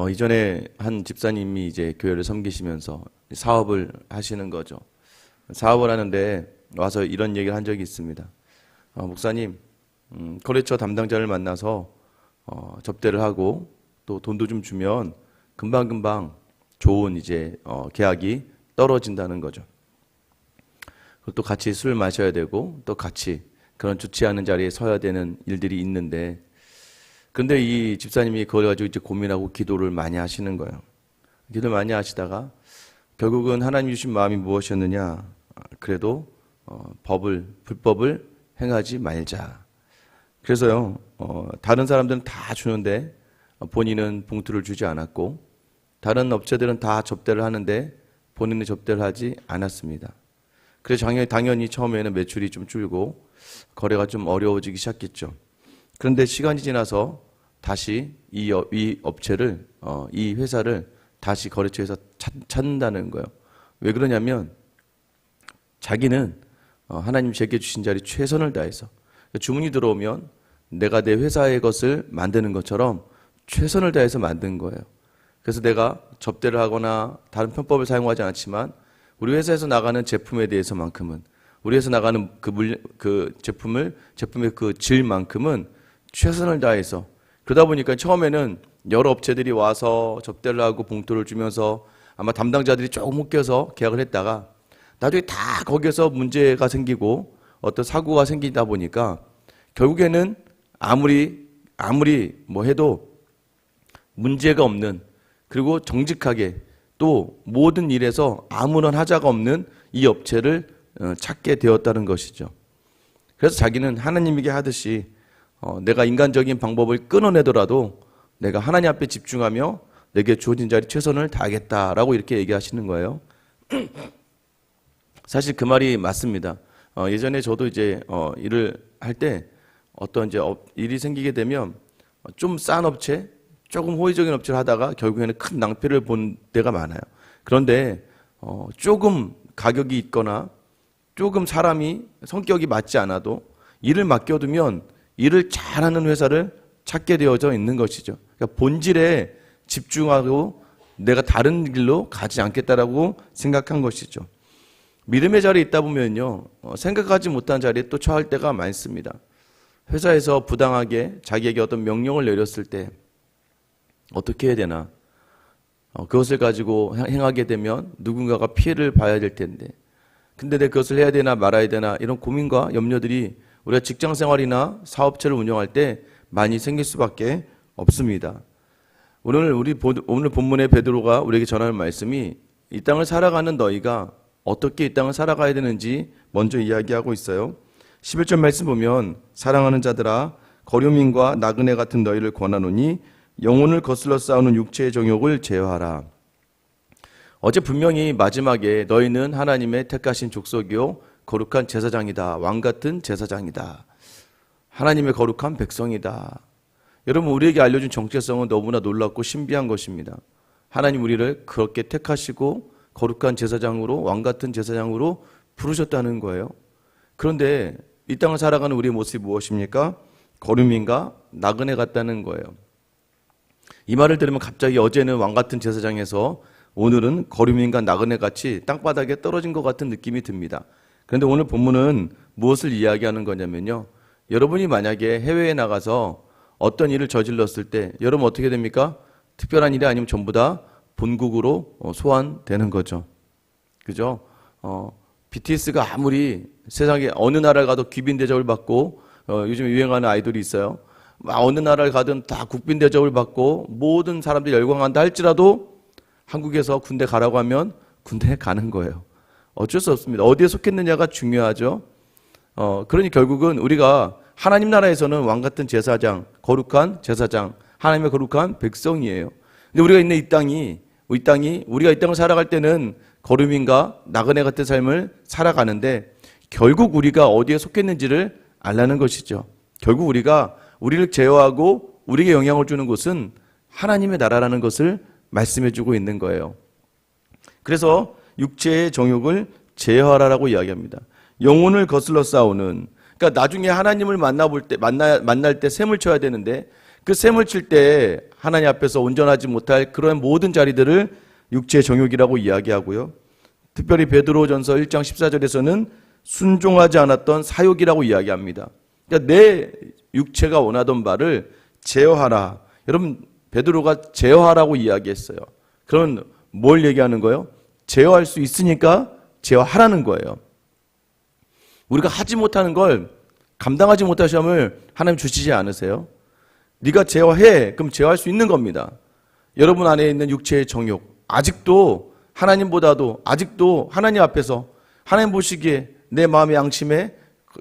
이전에 한 집사님이 이제 교회를 섬기시면서 사업을 하시는 거죠. 사업을 하는데 와서 이런 얘기를 한 적이 있습니다. 목사님, 거래처 담당자를 만나서 접대를 하고 또 돈도 좀 주면 금방금방 좋은 이제 계약이 떨어진다는 거죠. 그리고 또 같이 술 마셔야 되고 또 같이 그런 좋지 않은 자리에 서야 되는 일들이 있는데, 근데 이 집사님이 그걸 가지고 이제 고민하고 기도를 많이 하시는 거예요. 기도를 많이 하시다가 결국은 하나님 주신 마음이 무엇이었느냐? 그래도 불법을 행하지 말자. 그래서요, 다른 사람들은 다 주는데 본인은 봉투를 주지 않았고, 다른 업체들은 다 접대를 하는데 본인은 접대를 하지 않았습니다. 그래서 당연히 처음에는 매출이 좀 줄고 거래가 좀 어려워지기 시작했죠. 그런데 시간이 지나서 다시 이 업체를, 이 회사를 다시 거래처에서 찾는다는 거예요. 왜 그러냐면 자기는 하나님 제게 주신 자리 최선을 다해서, 주문이 들어오면 내가 내 회사의 것을 만드는 것처럼 최선을 다해서 만든 거예요. 그래서 내가 접대를 하거나 다른 편법을 사용하지 않지만 우리 회사에서 나가는 제품에 대해서만큼은, 우리 회사에서 나가는 제품의 그 질만큼은 최선을 다해서, 그러다 보니까 처음에는 여러 업체들이 와서 접대를 하고 봉투를 주면서 아마 담당자들이 조금 웃겨서 계약을 했다가 나중에 다 거기에서 문제가 생기고 어떤 사고가 생기다 보니까 결국에는 아무리 뭐 해도 문제가 없는, 그리고 정직하게 또 모든 일에서 아무런 하자가 없는 이 업체를 찾게 되었다는 것이죠. 그래서 자기는 하나님에게 하듯이 내가 인간적인 방법을 끊어내더라도 내가 하나님 앞에 집중하며 내게 주어진 자리 최선을 다하겠다라고 이렇게 얘기하시는 거예요. 사실 그 말이 맞습니다. 예전에 저도 이제 일을 할 때 어떤 이제 일이 생기게 되면 좀 싼 업체, 조금 호의적인 업체를 하다가 결국에는 큰 낭패를 본 때가 많아요. 그런데 조금 가격이 있거나 조금 사람이 성격이 맞지 않아도 일을 맡겨두면 일을 잘하는 회사를 찾게 되어져 있는 것이죠. 그러니까 본질에 집중하고 내가 다른 길로 가지 않겠다라고 생각한 것이죠. 믿음의 자리에 있다 보면요, 생각하지 못한 자리에 또 처할 때가 많습니다. 회사에서 부당하게 자기에게 어떤 명령을 내렸을 때 어떻게 해야 되나? 그것을 가지고 행하게 되면 누군가가 피해를 봐야 될 텐데, 근데 내가 그것을 해야 되나 말아야 되나, 이런 고민과 염려들이 우리가 직장 생활이나 사업체를 운영할 때 많이 생길 수밖에 없습니다. 오늘 본문의 베드로가 우리에게 전하는 말씀이 이 땅을 살아가는 너희가 어떻게 이 땅을 살아가야 되는지 먼저 이야기하고 있어요. 11절 말씀 보면, 사랑하는 자들아, 거류민과 나그네 같은 너희를 권하노니 영혼을 거슬러 싸우는 육체의 정욕을 제어하라. 어제 분명히 마지막에 너희는 하나님의 택하신 족속이요 거룩한 제사장이다, 왕 같은 제사장이다, 하나님의 거룩한 백성이다. 여러분, 우리에게 알려준 정체성은 너무나 놀랍고 신비한 것입니다. 하나님 우리를 그렇게 택하시고 거룩한 제사장으로, 왕 같은 제사장으로 부르셨다는 거예요. 그런데 이 땅을 살아가는 우리의 모습이 무엇입니까? 거류민과 나그네 같다는 거예요. 이 말을 들으면 갑자기 어제는 왕 같은 제사장에서 오늘은 거류민과 나그네 같이 땅바닥에 떨어진 것 같은 느낌이 듭니다. 그런데 오늘 본문은 무엇을 이야기하는 거냐면요, 여러분이 만약에 해외에 나가서 어떤 일을 저질렀을 때 여러분 어떻게 됩니까? 특별한 일이 아니면 전부 다 본국으로 소환되는 거죠. 그죠? BTS가 아무리 세상에 어느 나라를 가도 귀빈 대접을 받고, 요즘 유행하는 아이돌이 있어요. 어느 나라를 가든 다 국빈 대접을 받고 모든 사람들이 열광한다 할지라도 한국에서 군대 가라고 하면 군대에 가는 거예요. 어쩔 수 없습니다. 어디에 속했느냐가 중요하죠. 그러니 결국은 우리가 하나님 나라에서는 왕 같은 제사장, 거룩한 제사장, 하나님의 거룩한 백성이에요. 근데 우리가 있는 이 땅이 우리가 이 땅을 살아갈 때는 거류민과 나그네 같은 삶을 살아가는데, 결국 우리가 어디에 속했는지를 알라는 것이죠. 결국 우리를 제어하고 우리에게 영향을 주는 곳은 하나님의 나라라는 것을 말씀해주고 있는 거예요. 그래서 육체의 정욕을 제어하라라고 이야기합니다. 영혼을 거슬러 싸우는, 그러니까 나중에 하나님을 만날 때 셈을 쳐야 되는데 그 셈을 칠 때 하나님 앞에서 온전하지 못할 그런 모든 자리들을 육체의 정욕이라고 이야기하고요. 특별히 베드로전서 1장 14절에서는 순종하지 않았던 사욕이라고 이야기합니다. 그러니까 내 육체가 원하던 바를 제어하라. 여러분, 베드로가 제어하라고 이야기했어요. 그러면 뭘 얘기하는 거예요? 제어할 수 있으니까 제어하라는 거예요. 우리가 하지 못하는 걸, 감당하지 못할 시험을 하나님 주시지 않으세요? 네가 제어해. 그럼 제어할 수 있는 겁니다. 여러분 안에 있는 육체의 정욕, 아직도 하나님보다도 아직도 하나님 앞에서 하나님 보시기에 내 마음의 양심에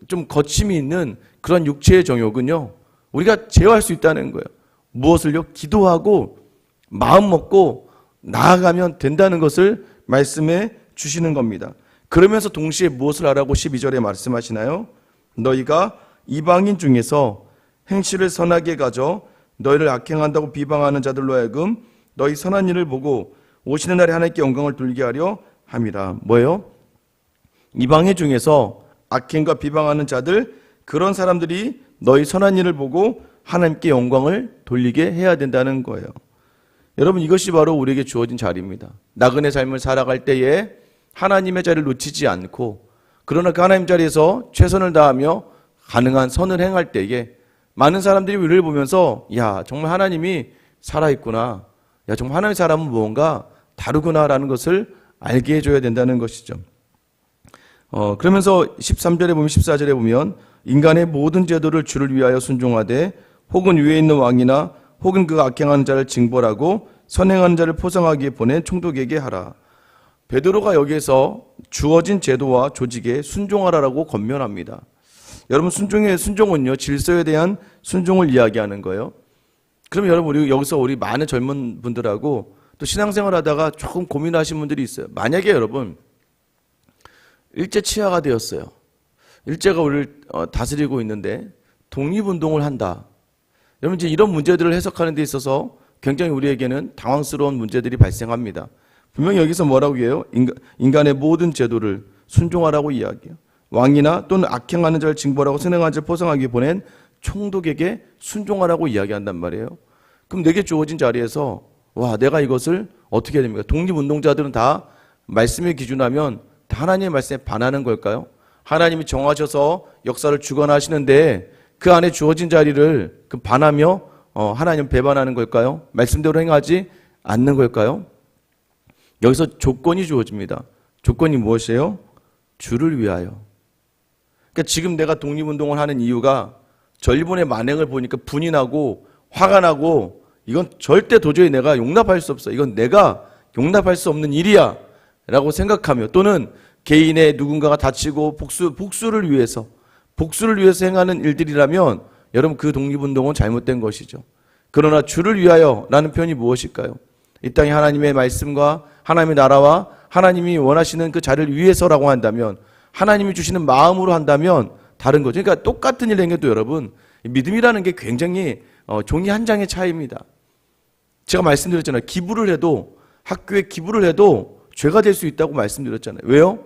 좀 거침이 있는 그런 육체의 정욕은요, 우리가 제어할 수 있다는 거예요. 무엇을요? 기도하고 마음 먹고 나아가면 된다는 것을 말씀해 주시는 겁니다. 그러면서 동시에 무엇을 하라고 12절에 말씀하시나요? 너희가 이방인 중에서 행실을 선하게 가져 너희를 악행한다고 비방하는 자들로 하여금 너희 선한 일을 보고 오시는 날에 하나님께 영광을 돌리게 하려 함이라. 뭐예요? 이방인 중에서 악행과 비방하는 자들, 그런 사람들이 너희 선한 일을 보고 하나님께 영광을 돌리게 해야 된다는 거예요. 여러분, 이것이 바로 우리에게 주어진 자리입니다. 나그네 삶을 살아갈 때에 하나님의 자리를 놓치지 않고, 그러나 그 하나님 자리에서 최선을 다하며 가능한 선을 행할 때에 많은 사람들이 우리를 보면서 야, 정말 하나님이 살아있구나, 야, 정말 하나님의 사람은 무언가 다르구나라는 것을 알게 해줘야 된다는 것이죠. 그러면서 13절에 보면 14절에 보면 인간의 모든 제도를 주를 위하여 순종하되 혹은 위에 있는 왕이나 혹은 그 악행하는 자를 징벌하고 선행하는 자를 포상하기에 보낸 총독에게 하라. 베드로가 여기에서 주어진 제도와 조직에 순종하라라고 권면합니다. 여러분, 순종은요, 질서에 대한 순종을 이야기하는 거예요. 그럼 여러분, 우리 많은 젊은 분들하고 또 신앙생활 하다가 조금 고민하신 분들이 있어요. 만약에 여러분, 일제 치하가 되었어요. 일제가 우리를 다스리고 있는데 독립운동을 한다. 여러분, 이제 이런 문제들을 해석하는 데 있어서 굉장히 우리에게는 당황스러운 문제들이 발생합니다. 분명히 여기서 뭐라고 해요? 인간의 모든 제도를 순종하라고 이야기해요. 왕이나 또는 악행하는 자를 징벌하고 선행하는 자를 포상하기 보낸 총독에게 순종하라고 이야기한단 말이에요. 그럼 내게 주어진 자리에서 와, 내가 이것을 어떻게 해야 됩니까? 독립운동자들은 다 말씀에 기준하면 다 하나님의 말씀에 반하는 걸까요? 하나님이 정하셔서 역사를 주관하시는데 그 안에 주어진 자리를 반하며 하나님 배반하는 걸까요? 말씀대로 행하지 않는 걸까요? 여기서 조건이 주어집니다. 조건이 무엇이에요? 주를 위하여. 그러니까 지금 내가 독립운동을 하는 이유가 저 일본의 만행을 보니까 분이 나고 화가 나고 이건 절대 도저히 내가 용납할 수 없어. 이건 내가 용납할 수 없는 일이야 라고 생각하며, 또는 개인의 누군가가 다치고 복수를 위해서 행하는 일들이라면 여러분, 그 독립운동은 잘못된 것이죠. 그러나 주를 위하여 라는 표현이 무엇일까요? 이 땅에 하나님의 말씀과 하나님의 나라와 하나님이 원하시는 그 자리를 위해서라고 한다면, 하나님이 주시는 마음으로 한다면 다른 거죠. 그러니까 똑같은 일을 행해도 여러분, 믿음이라는 게 굉장히 종이 한 장의 차이입니다. 제가 말씀드렸잖아요. 기부를 해도, 학교에 기부를 해도 죄가 될 수 있다고 말씀드렸잖아요. 왜요?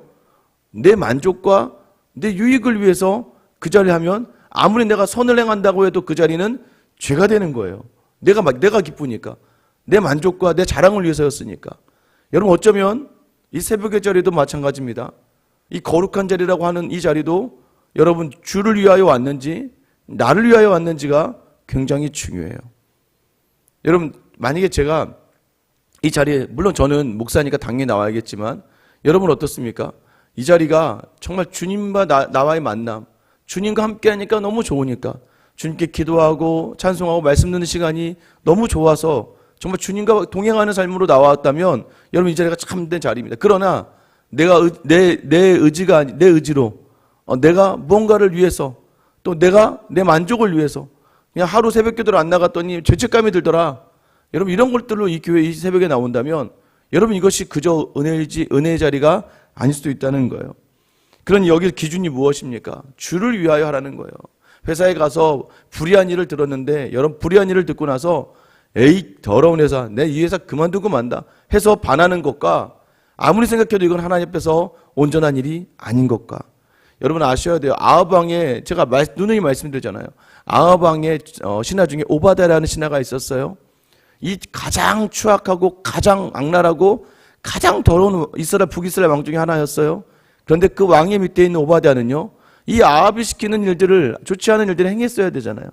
내 만족과 내 유익을 위해서 그 자리를 하면 아무리 내가 선을 행한다고 해도 그 자리는 죄가 되는 거예요. 내가 기쁘니까. 내 만족과 내 자랑을 위해서였으니까. 여러분, 어쩌면 이 새벽의 자리도 마찬가지입니다. 이 거룩한 자리라고 하는 이 자리도 여러분, 주를 위하여 왔는지 나를 위하여 왔는지가 굉장히 중요해요. 여러분, 만약에 제가 이 자리에, 물론 저는 목사니까 당연히 나와야겠지만 여러분 어떻습니까? 이 자리가 정말 주님과 나와의 만남, 주님과 함께 하니까 너무 좋으니까, 주님께 기도하고 찬송하고 말씀 듣는 시간이 너무 좋아서 정말 주님과 동행하는 삶으로 나왔다면 여러분, 이 자리가 참된 자리입니다. 그러나 내가 내 의지가 아니, 내 의지로 내가 무언가를 위해서, 또 내가 내 만족을 위해서 그냥 하루 새벽 기도를 안 나갔더니 죄책감이 들더라. 여러분, 이런 것들로 이 교회 이 새벽에 나온다면 여러분, 이것이 그저 은혜의 자리가 아닐 수도 있다는 거예요. 그런 여기 기준이 무엇입니까? 주를 위하여 하라는 거예요. 회사에 가서 불의한 일을 들었는데, 여러분, 불의한 일을 듣고 나서 에이, 더러운 회사, 내 이 회사 그만두고 만다 해서 반하는 것과, 아무리 생각해도 이건 하나님 앞에서 온전한 일이 아닌 것과, 여러분 아셔야 돼요. 아합 왕의 제가 누누이 말씀드렸잖아요. 아합 왕의 신하 중에 오바댜라는 신하가 있었어요. 이 가장 추악하고 가장 악랄하고 가장 더러운 이스라엘 북이스라엘 왕 중에 하나였어요. 그런데 그 왕의 밑에 있는 오바댜는요, 이 아합이 시키는 일들을, 좋지 않은 일들을 행했어야 되잖아요.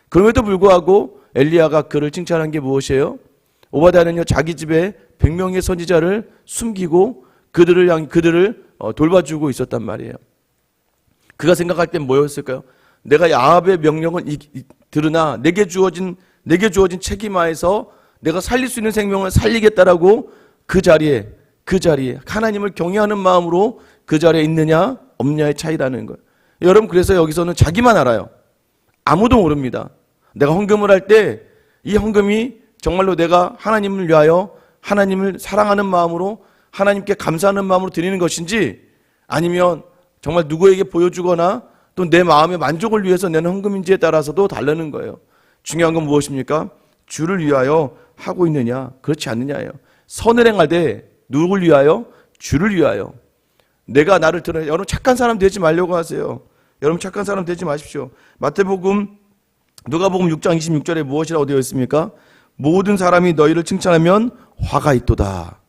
그럼에도 불구하고 엘리야가 그를 칭찬한 게 무엇이에요? 오바댜는요, 자기 집에 100명의 선지자를 숨기고 그들을 돌봐주고 있었단 말이에요. 그가 생각할 땐 뭐였을까요? 내가 아합의 명령은 들으나 내게 주어진 책임하에서 내가 살릴 수 있는 생명을 살리겠다라고 그 자리에 하나님을 경외하는 마음으로 그 자리에 있느냐 없느냐의 차이라는 거예요. 여러분, 그래서 여기서는 자기만 알아요. 아무도 모릅니다. 내가 헌금을 할 때 이 헌금이 정말로 내가 하나님을 위하여 하나님을 사랑하는 마음으로 하나님께 감사하는 마음으로 드리는 것인지, 아니면 정말 누구에게 보여주거나 또 내 마음의 만족을 위해서 내는 헌금인지에 따라서도 다르는 거예요. 중요한 건 무엇입니까? 주를 위하여 하고 있느냐 그렇지 않느냐예요. 선을 행하되 누구를 위하여? 주를 위하여. 내가 나를 드러내. 여러분 착한 사람 되지 말려고 하세요. 여러분 착한 사람 되지 마십시오. 누가복음 6장 26절에 무엇이라고 되어 있습니까? 모든 사람이 너희를 칭찬하면 화가 있도다.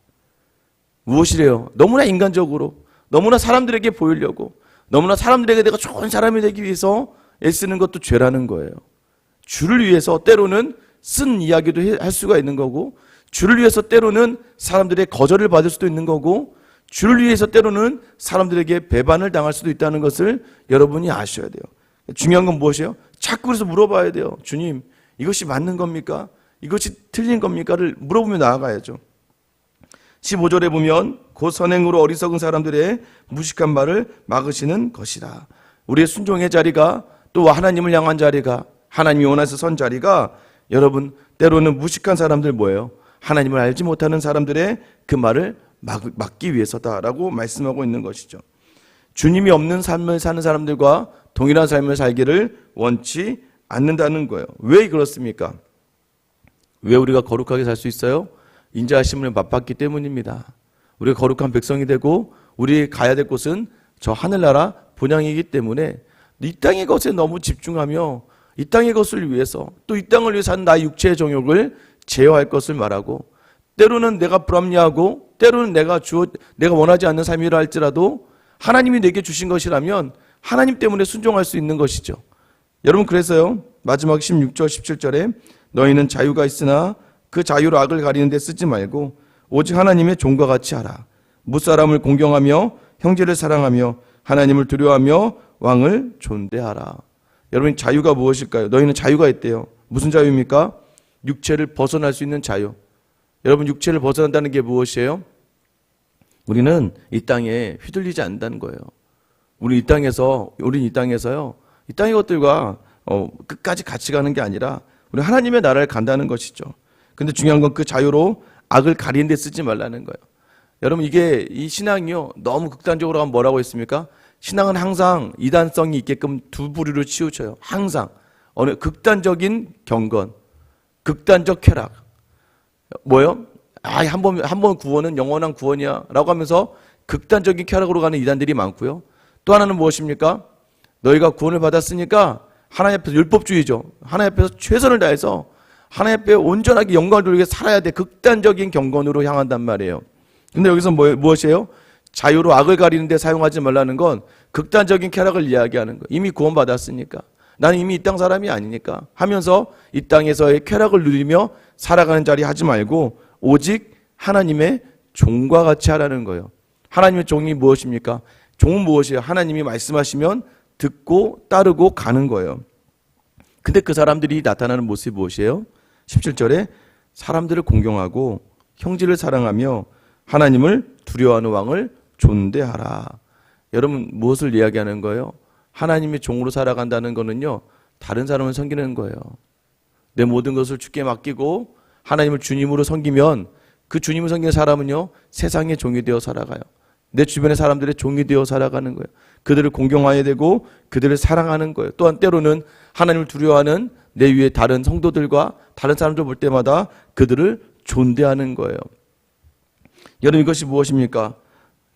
무엇이래요? 너무나 인간적으로, 너무나 사람들에게 보이려고, 너무나 사람들에게 내가 좋은 사람이 되기 위해서 애쓰는 것도 죄라는 거예요. 주를 위해서 때로는 쓴 이야기도 할 수가 있는 거고, 주를 위해서 때로는 사람들의 거절을 받을 수도 있는 거고, 주를 위해서 때로는 사람들에게 배반을 당할 수도 있다는 것을 여러분이 아셔야 돼요. 중요한 건 무엇이에요? 자꾸 그래서 물어봐야 돼요. 주님, 이것이 맞는 겁니까? 이것이 틀린 겁니까?를 물어보며 나아가야죠. 15절에 보면 곧 선행으로 어리석은 사람들의 무식한 말을 막으시는 것이라. 우리의 순종의 자리가, 또 하나님을 향한 자리가, 하나님이 원하셔서 선 자리가, 여러분 때로는 무식한 사람들 뭐예요? 하나님을 알지 못하는 사람들의 그 말을 막기 위해서다라고 말씀하고 있는 것이죠. 주님이 없는 삶을 사는 사람들과 동일한 삶을 살기를 원치 않는다는 거예요. 왜 그렇습니까? 왜 우리가 거룩하게 살 수 있어요? 인자하심을 맛봤기 때문입니다. 우리가 거룩한 백성이 되고 우리 가야 될 곳은 저 하늘나라 본향이기 때문에 이 땅의 것에 너무 집중하며 이 땅의 것을 위해서, 또 이 땅을 위해서 사는 나의 육체의 정욕을 제어할 것을 말하고, 때로는 내가 불합리하고 때로는 내가 원하지 않는 삶이라 할지라도 하나님이 내게 주신 것이라면 하나님 때문에 순종할 수 있는 것이죠. 여러분, 그래서요, 마지막 16절 17절에 너희는 자유가 있으나 그 자유로 악을 가리는 데 쓰지 말고 오직 하나님의 종과 같이 하라. 무사람을 공경하며 형제를 사랑하며 하나님을 두려워하며 왕을 존대하라. 여러분, 자유가 무엇일까요? 너희는 자유가 있대요. 무슨 자유입니까? 육체를 벗어날 수 있는 자유. 여러분, 육체를 벗어난다는 게 무엇이에요? 우리는 이 땅에 휘둘리지 않는다는 거예요. 우린 이 땅에서요, 이 땅의 것들과 끝까지 같이 가는 게 아니라 우리 하나님의 나라를 간다는 것이죠. 근데 중요한 건 그 자유로 악을 가리는 데 쓰지 말라는 거예요. 여러분, 이 신앙이요, 너무 극단적으로 하면 뭐라고 했습니까? 신앙은 항상 이단성이 있게끔 두 부류로 치우쳐요. 항상. 어느 극단적인 경건, 극단적 쾌락. 뭐요? 한 번 구원은 영원한 구원이야 라고 하면서 극단적인 쾌락으로 가는 이단들이 많고요. 또 하나는 무엇입니까? 너희가 구원을 받았으니까 하나님 앞에서 율법주의죠. 하나님 앞에서 최선을 다해서 하나님 앞에 온전하게 영광을 돌리게 살아야 돼. 극단적인 경건으로 향한단 말이에요. 근데 여기서 무엇이에요? 자유로 악을 가리는 데 사용하지 말라는 건 극단적인 쾌락을 이야기하는 거예요. 이미 구원받았으니까. 나는 이미 이 땅 사람이 아니니까 하면서 이 땅에서의 쾌락을 누리며 살아가는 자리 하지 말고 오직 하나님의 종과 같이 하라는 거예요. 하나님의 종이 무엇입니까? 종은 무엇이에요? 하나님이 말씀하시면 듣고 따르고 가는 거예요. 근데 그 사람들이 나타나는 모습이 무엇이에요? 17절에 사람들을 공경하고 형제를 사랑하며 하나님을 두려워하는 왕을 존대하라. 여러분, 무엇을 이야기하는 거예요? 하나님의 종으로 살아간다는 거는요, 다른 사람을 섬기는 거예요. 내 모든 것을 주께 맡기고 하나님을 주님으로 섬기면 그 주님을 섬기는 사람은요, 세상의 종이 되어 살아가요. 내 주변의 사람들의 종이 되어 살아가는 거예요. 그들을 공경해야 되고 그들을 사랑하는 거예요. 또한 때로는 하나님을 두려워하는 내 위에 다른 성도들과 다른 사람들 볼 때마다 그들을 존대하는 거예요. 여러분, 이것이 무엇입니까?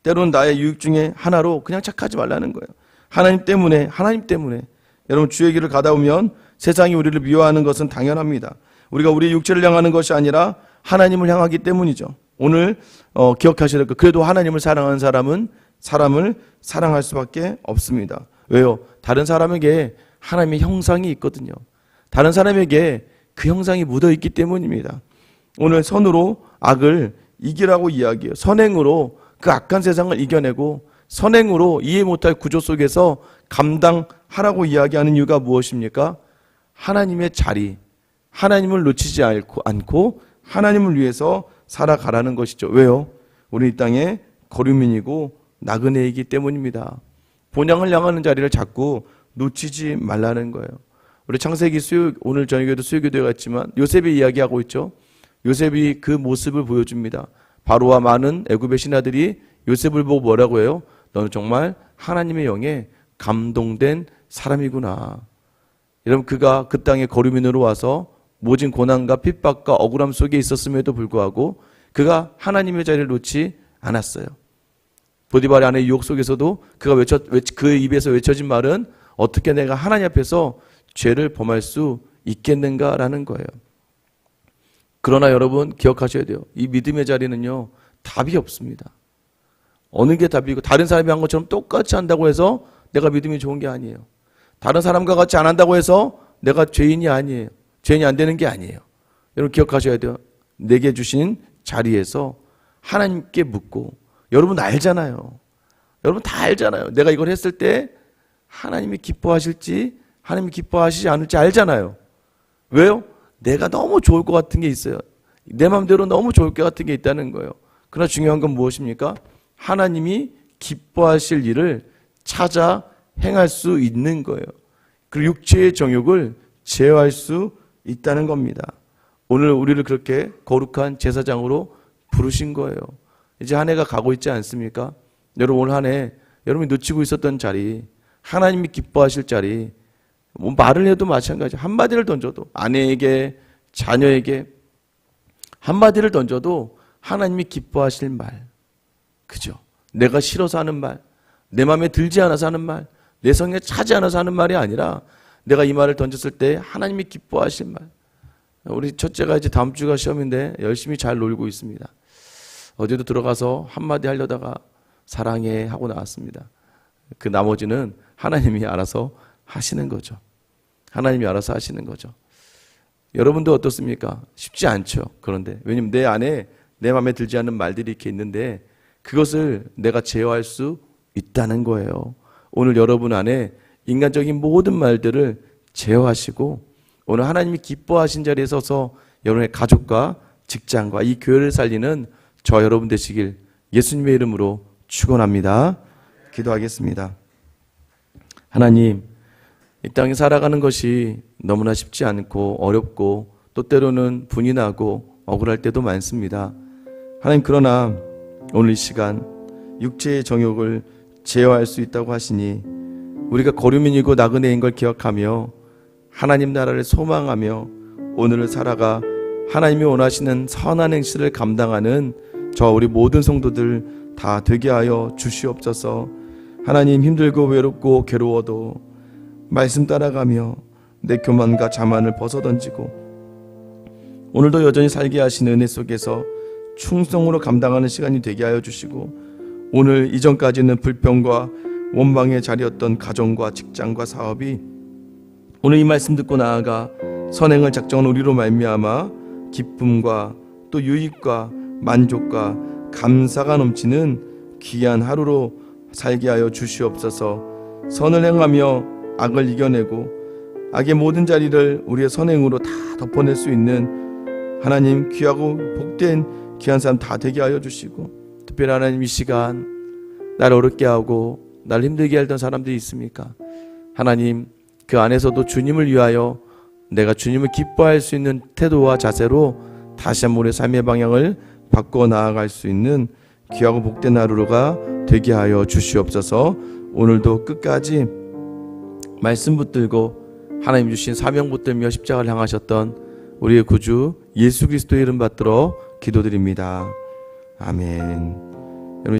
때로는 나의 유익 중에 하나로 그냥 착하지 말라는 거예요. 하나님 때문에 여러분 주의 길을 가다 보면 세상이 우리를 미워하는 것은 당연합니다. 우리가 우리 육체를 향하는 것이 아니라 하나님을 향하기 때문이죠. 오늘 기억하셔야 될 것, 그래도 하나님을 사랑하는 사람은 사람을 사랑할 수밖에 없습니다. 왜요? 다른 사람에게 하나님의 형상이 있거든요. 다른 사람에게 그 형상이 묻어 있기 때문입니다. 오늘 선으로 악을 이기라고 이야기해요. 선행으로 그 악한 세상을 이겨내고 선행으로 이해 못할 구조 속에서 감당하라고 이야기하는 이유가 무엇입니까? 하나님의 자리, 하나님을 놓치지 않고 하나님을 위해서 살아가라는 것이죠. 왜요? 우리 이 땅에 거류민이고 나그네이기 때문입니다. 본향을 향하는 자리를 자꾸 놓치지 말라는 거예요. 우리 창세기 오늘 저녁에도 수요기도에 갔지만 요셉이 이야기하고 있죠. 요셉이 그 모습을 보여줍니다. 바로와 많은 애굽의 신하들이 요셉을 보고 뭐라고 해요? 너는 정말 하나님의 영에 감동된 사람이구나. 여러분, 그가 그 땅에 거류민으로 와서 모진 고난과 핍박과 억울함 속에 있었음에도 불구하고 그가 하나님의 자리를 놓지 않았어요. 보디발의 아내의 유혹 속에서도 그가 그 입에서 외쳐진 말은 어떻게 내가 하나님 앞에서 죄를 범할 수 있겠는가라는 거예요. 그러나 여러분 기억하셔야 돼요. 이 믿음의 자리는요, 답이 없습니다. 어느 게 답이고 다른 사람이 한 것처럼 똑같이 한다고 해서 내가 믿음이 좋은 게 아니에요. 다른 사람과 같이 안 한다고 해서 내가 죄인이 아니에요. 죄인이 안 되는 게 아니에요. 여러분 기억하셔야 돼요. 내게 주신 자리에서 하나님께 묻고, 여러분 알잖아요. 여러분 다 알잖아요. 내가 이걸 했을 때 하나님이 기뻐하실지 하나님이 기뻐하시지 않을지 알잖아요. 왜요? 내가 너무 좋을 것 같은 게 있어요. 내 마음대로 너무 좋을 것 같은 게 있다는 거예요. 그러나 중요한 건 무엇입니까? 하나님이 기뻐하실 일을 찾아 행할 수 있는 거예요. 그리고 육체의 정욕을 제어할 수 있다는 겁니다. 오늘 우리를 그렇게 거룩한 제사장으로 부르신 거예요. 이제 한 해가 가고 있지 않습니까? 여러분 올 한 해 여러분이 놓치고 있었던 자리, 하나님이 기뻐하실 자리, 뭐 말을 해도 마찬가지. 한마디를 던져도, 아내에게, 자녀에게 한마디를 던져도 하나님이 기뻐하실 말, 그죠? 내가 싫어서 하는 말, 내 마음에 들지 않아서 하는 말, 내 성에 차지 않아서 하는 말이 아니라 내가 이 말을 던졌을 때 하나님이 기뻐하실 말. 우리 첫째가 이제 다음 주가 시험인데 열심히 잘 놀고 있습니다. 어제도 들어가서 한마디 하려다가 사랑해 하고 나왔습니다. 그 나머지는 하나님이 알아서 하시는 거죠. 하나님이 알아서 하시는 거죠. 여러분도 어떻습니까? 쉽지 않죠. 그런데 왜냐면 내 안에 내 마음에 들지 않는 말들이 이렇게 있는데 그것을 내가 제어할 수 있다는 거예요. 오늘 여러분 안에 인간적인 모든 말들을 제어하시고 오늘 하나님이 기뻐하신 자리에 서서 여러분의 가족과 직장과 이 교회를 살리는 저와 여러분 되시길 예수님의 이름으로 축원합니다. 기도하겠습니다. 하나님, 이 땅에 살아가는 것이 너무나 쉽지 않고 어렵고 또 때로는 분이 나고 억울할 때도 많습니다. 하나님, 그러나 오늘 이 시간 육체의 정욕을 제어할 수 있다고 하시니 우리가 거류민이고 나그네인 걸 기억하며 하나님 나라를 소망하며 오늘을 살아가 하나님이 원하시는 선한 행실을 감당하는 저와 우리 모든 성도들 다 되게 하여 주시옵소서. 하나님, 힘들고 외롭고 괴로워도 말씀 따라가며 내 교만과 자만을 벗어던지고 오늘도 여전히 살게 하시는 은혜 속에서 충성으로 감당하는 시간이 되게 하여 주시고 오늘 이전까지는 불평과 원망의 자리였던 가정과 직장과 사업이 오늘 이 말씀 듣고 나아가 선행을 작정한 우리로 말미암아 기쁨과 또 유익과 만족과 감사가 넘치는 귀한 하루로 살게 하여 주시옵소서. 선을 행하며 악을 이겨내고 악의 모든 자리를 우리의 선행으로 다 덮어낼 수 있는 하나님 귀하고 복된 귀한 사람 다 되게 하여 주시고 특별히 하나님 이 시간 날 어렵게 하고 날 힘들게 하던 사람들이 있습니까? 하나님 그 안에서도 주님을 위하여 내가 주님을 기뻐할 수 있는 태도와 자세로 다시 한번 우리의 삶의 방향을 바꿔 나아갈 수 있는 귀하고 복된 하루가 되게 하여 주시옵소서. 오늘도 끝까지 말씀 붙들고 하나님 주신 사명 붙들며 십자가를 향하셨던 우리의 구주 예수 그리스도의 이름 받들어 기도드립니다. 아멘.